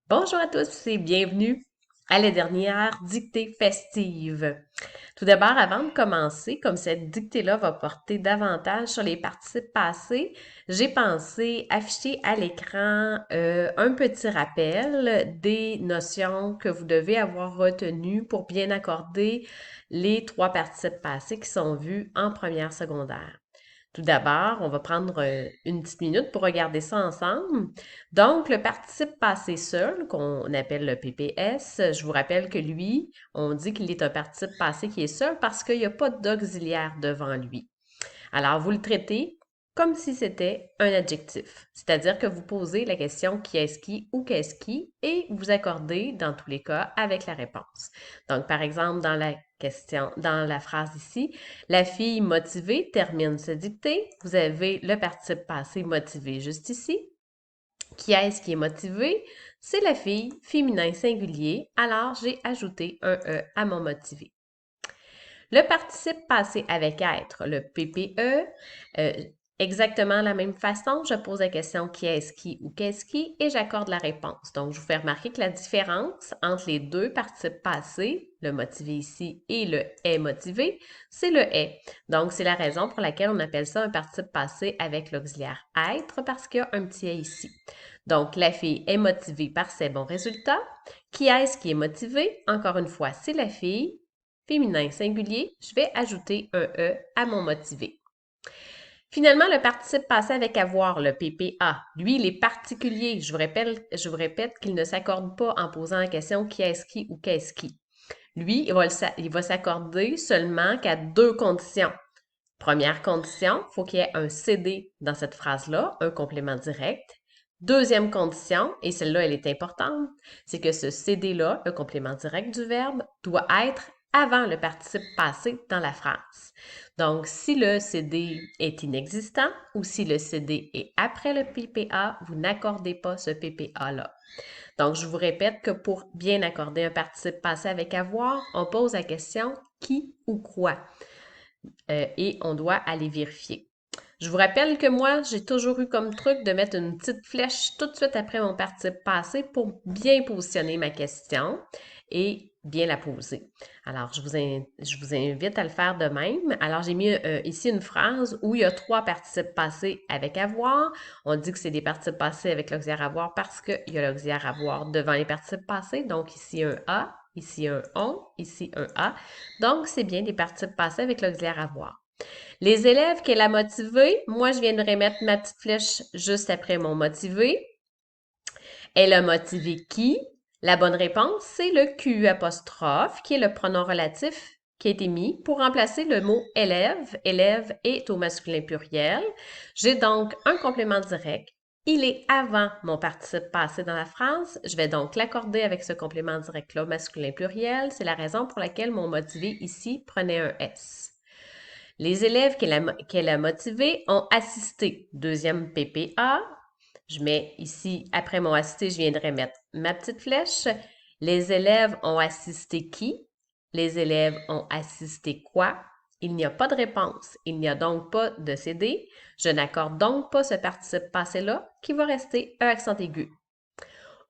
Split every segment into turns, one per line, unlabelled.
Bonjour à tous et bienvenue à la dernière dictée festive. Tout d'abord, avant de commencer, comme cette dictée-là va porter davantage sur les participes passés, j'ai pensé afficher à l'écran un petit rappel des notions que vous devez avoir retenues pour bien accorder les trois participes passés qui sont vus en première secondaire. Tout d'abord, on va prendre une petite minute pour regarder ça ensemble. Donc, le participe passé seul, qu'on appelle le PPS, je vous rappelle que lui, on dit qu'il est un participe passé qui est seul parce qu'il n'y a pas d'auxiliaire devant lui. Alors, vous le traitez comme si c'était un adjectif, c'est-à-dire que vous posez la question qui est-ce qui ou qu'est-ce qui et vous accordez dans tous les cas avec la réponse. Donc, par exemple, dans la phrase ici, la fille motivée termine ce dictée. Vous avez le participe passé motivé juste ici. Qui est-ce qui est motivé? C'est la fille, féminin singulier, alors j'ai ajouté un E à mon motivé. Le participe passé avec être, le PPE, euh, exactement la même façon, je pose la question qui est-ce qui ou qu'est-ce qui et j'accorde la réponse. Donc, je vous fais remarquer que la différence entre les deux participes passés, le motivé ici et le est motivé, c'est le est. Donc, c'est la raison pour laquelle on appelle ça un participe passé avec l'auxiliaire être parce qu'il y a un petit est ici. Donc, la fille est motivée par ses bons résultats. Qui est-ce qui est motivé? Encore une fois, c'est la fille féminin singulier, je vais ajouter un E à mon motivé. Finalement, le participe passé avec avoir, le PPA, lui, il est particulier. Je vous répète qu'il ne s'accorde pas en posant la question qui est-ce qui ou qu'est-ce qui. Lui, il va s'accorder seulement qu'à deux conditions. Première condition, il faut qu'il y ait un CD dans cette phrase-là, un complément direct. Deuxième condition, et celle-là, elle est importante, c'est que ce CD-là, le complément direct du verbe, doit être avant le participe passé dans la phrase. Donc, si le CD est inexistant ou si le CD est après le PPA, vous n'accordez pas ce PPA-là. Donc, je vous répète que pour bien accorder un participe passé avec avoir, on pose la question qui ou quoi et on doit aller vérifier. Je vous rappelle que moi, j'ai toujours eu comme truc de mettre une petite flèche tout de suite après mon participe passé pour bien positionner ma question et bien la poser. Alors, je vous invite à le faire de même. Alors, j'ai mis ici une phrase où il y a trois participes passés avec avoir. On dit que c'est des participes passés avec l'auxiliaire avoir parce qu'il y a l'auxiliaire avoir devant les participes passés. Donc, ici un A, ici un on, ici un A. Donc, c'est bien des participes passés avec l'auxiliaire avoir. Les élèves qu'elle a motivés, moi, je viens de remettre ma petite flèche juste après mon motivé. Elle a motivé qui? La bonne réponse, c'est le Q apostrophe, qui est le pronom relatif qui a été mis pour remplacer le mot élève. Élève est au masculin pluriel. J'ai donc un complément direct. Il est avant mon participe passé dans la phrase. Je vais donc l'accorder avec ce complément direct-là au masculin pluriel. C'est la raison pour laquelle mon motivé ici prenait un S. Les élèves qu'elle a motivés ont assisté. Deuxième PPA. Je mets ici, après mon assisté, je viendrai mettre ma petite flèche. Les élèves ont assisté qui? Les élèves ont assisté quoi? Il n'y a pas de réponse. Il n'y a donc pas de CD. Je n'accorde donc pas ce participe passé-là qui va rester un accent aigu.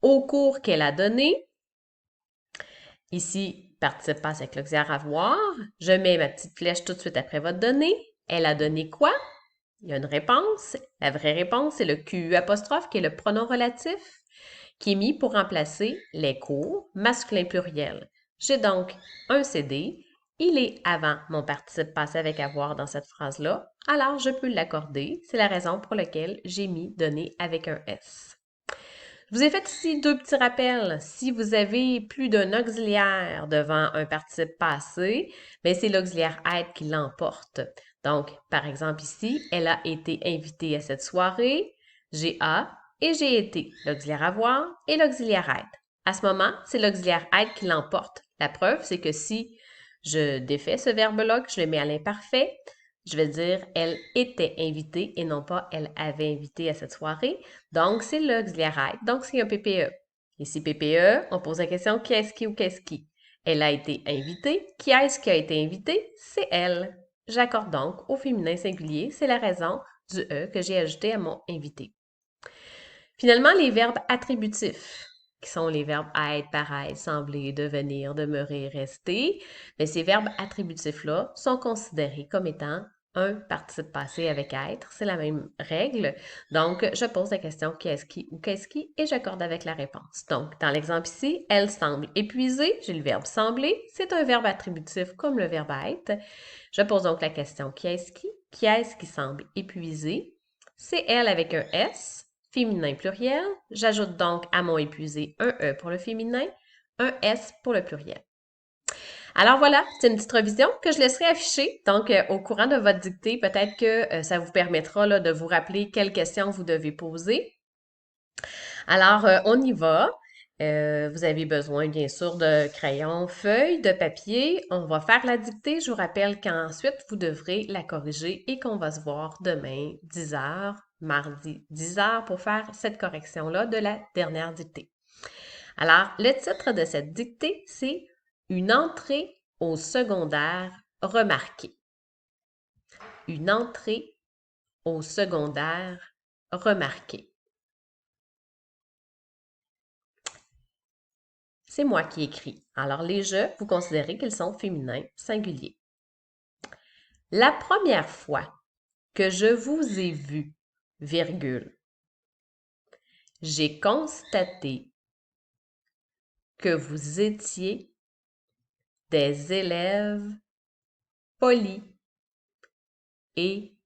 Au cours qu'elle a donné, ici, participe passé avec l'auxiliaire avoir, je mets ma petite flèche tout de suite après votre donnée. Elle a donné quoi? Il y a une réponse. La vraie réponse, c'est le QU apostrophe qui est le pronom relatif qui est mis pour remplacer les cours masculin pluriel. J'ai donc un CD. Il est avant mon participe passé avec avoir dans cette phrase-là, alors je peux l'accorder. C'est la raison pour laquelle j'ai mis donné avec un S. Je vous ai fait ici deux petits rappels. Si vous avez plus d'un auxiliaire devant un participe passé, bien c'est l'auxiliaire être qui l'emporte. Donc, par exemple ici, elle a été invitée à cette soirée, j'ai a et j'ai été, l'auxiliaire avoir et l'auxiliaire être. À ce moment, c'est l'auxiliaire être qui l'emporte. La preuve, c'est que si je défais ce verbe-là, que je le mets à l'imparfait, je vais dire elle était invitée et non pas elle avait invité à cette soirée. Donc, c'est l'auxiliaire être. Donc, c'est un PPE. Ici, PPE, on pose la question qui est-ce qui ou qu'est-ce qui? Elle a été invitée. Qui est-ce qui a été invité? C'est elle. J'accorde donc au féminin singulier. C'est la raison du E que j'ai ajouté à mon invité. Finalement, les verbes attributifs. qui sont les verbes être, paraître, sembler, devenir, demeurer, rester, mais ces verbes attributifs-là sont considérés comme étant un participe passé avec être. C'est la même règle. Donc, je pose la question qui est-ce qui ou qu'est-ce qui et j'accorde avec la réponse. Donc, dans l'exemple ici, elle semble épuisée. J'ai le verbe sembler. C'est un verbe attributif comme le verbe être. Je pose donc la question qui est-ce qui? Qui est-ce qui semble épuisé? C'est elle avec un S, féminin pluriel. J'ajoute donc à mon épuisé un E pour le féminin, un S pour le pluriel. Alors voilà, c'est une petite revision que je laisserai afficher. Donc, au courant de votre dictée, peut-être que ça vous permettra là, de vous rappeler quelles questions vous devez poser. Alors, on y va. Vous avez besoin, bien sûr, de crayons, feuilles, de papier. On va faire la dictée. Je vous rappelle qu'ensuite, vous devrez la corriger et qu'on va se voir demain, 10 heures, mardi, 10 heures, pour faire cette correction-là de la dernière dictée. Alors, le titre de cette dictée, c'est Une entrée au secondaire remarquée. Une entrée au secondaire remarquée. C'est moi qui écris. Alors, les je, vous considérez qu'ils sont féminins singuliers. La première fois que je vous ai vu, virgule, j'ai constaté que vous étiez des élèves polis et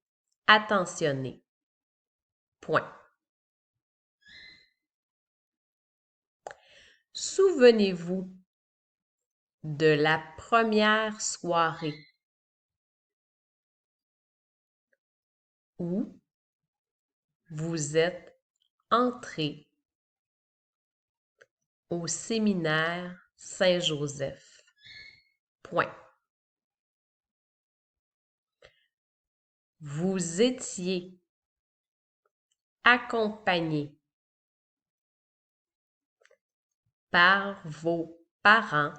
attentionnés. Point. Souvenez-vous de la première soirée où vous êtes entré au séminaire Saint-Joseph. Point. Vous étiez accompagné par vos parents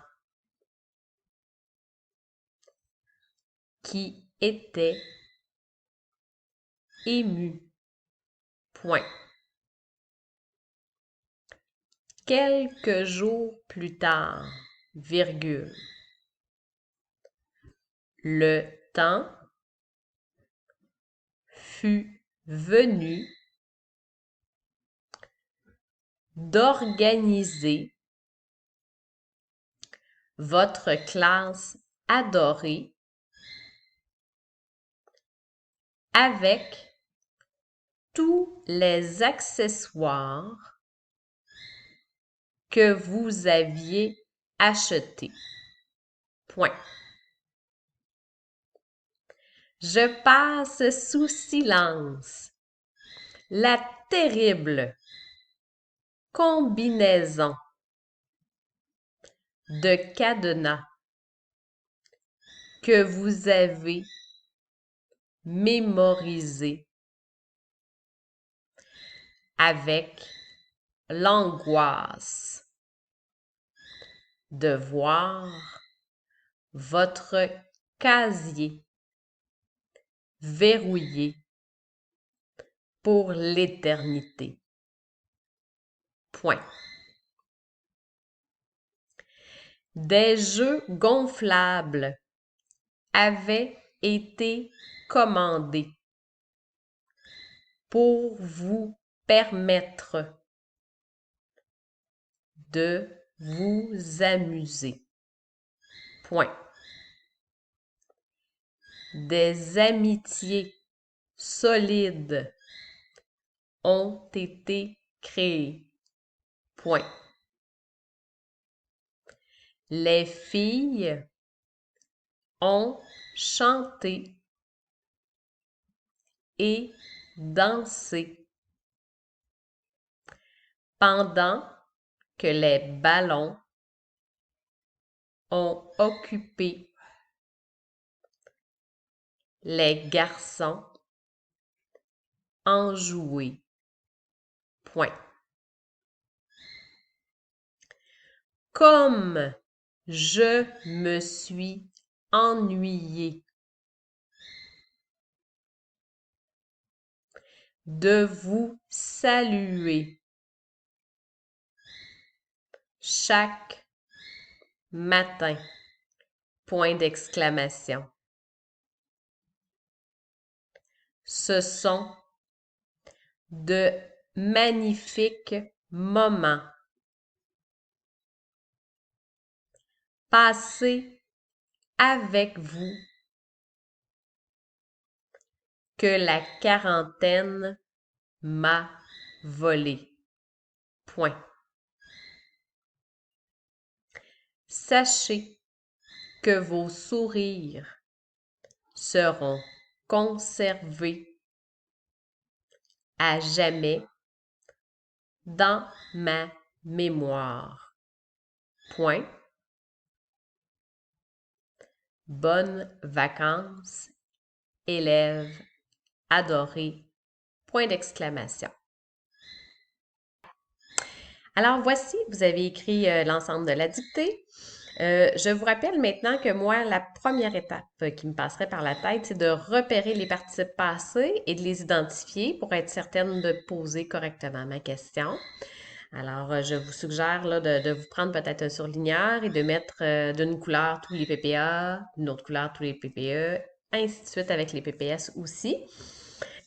qui étaient émus. Point. Quelques jours plus tard, virgule, le temps fut venu d'organiser votre classe adorée avec tous les accessoires que vous aviez achetés. Point. Je passe sous silence la terrible combinaison de cadenas que vous avez mémorisé avec l'angoisse de voir votre casier verrouillé pour l'éternité. Point. Des jeux gonflables avaient été commandés pour vous permettre de vous amuser. Point. Des amitiés solides ont été créées. Point. Les filles ont chanté et dansé pendant que les ballons ont occupé les garçons enjoués. Point. Comme je me suis ennuyée de vous saluer chaque matin. Point d'exclamation. Ce sont de magnifiques moments. Passés avec vous que la quarantaine m'a volé. Point. Sachez que vos sourires seront conservés à jamais dans ma mémoire. Point. Bonnes vacances, élèves adorés. Point d'exclamation. Alors voici, vous avez écrit l'ensemble de la dictée. Je vous rappelle maintenant que moi, la première étape qui me passerait par la tête, c'est de repérer les participes passés et de les identifier pour être certaine de poser correctement ma question. Alors, je vous suggère là, de vous prendre peut-être un surligneur et de mettre d'une couleur tous les PPA, d'une autre couleur tous les PPE, ainsi de suite avec les PPS aussi,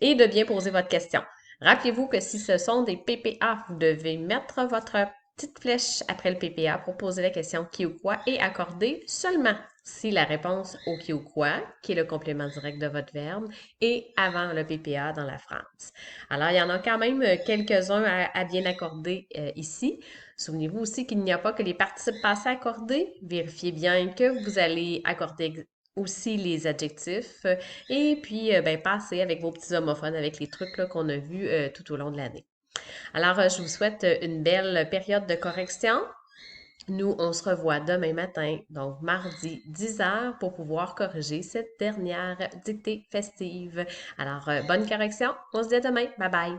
et de bien poser votre question. Rappelez-vous que si ce sont des PPA, vous devez mettre votre petite flèche après le PPA pour poser la question qui ou quoi et accorder seulement si la réponse au qui ou quoi, qui est le complément direct de votre verbe, est avant le PPA dans la phrase. Alors, il y en a quand même quelques-uns à bien accorder ici. Souvenez-vous aussi qu'il n'y a pas que les participes passés accordés. Vérifiez bien que vous allez accorder aussi les adjectifs et puis ben, passez avec vos petits homophones avec les trucs qu'on a vus tout au long de l'année. Alors, je vous souhaite une belle période de correction. Nous, on se revoit demain matin, donc mardi 10h, pour pouvoir corriger cette dernière dictée festive. Alors, bonne correction. On se dit à demain. Bye bye.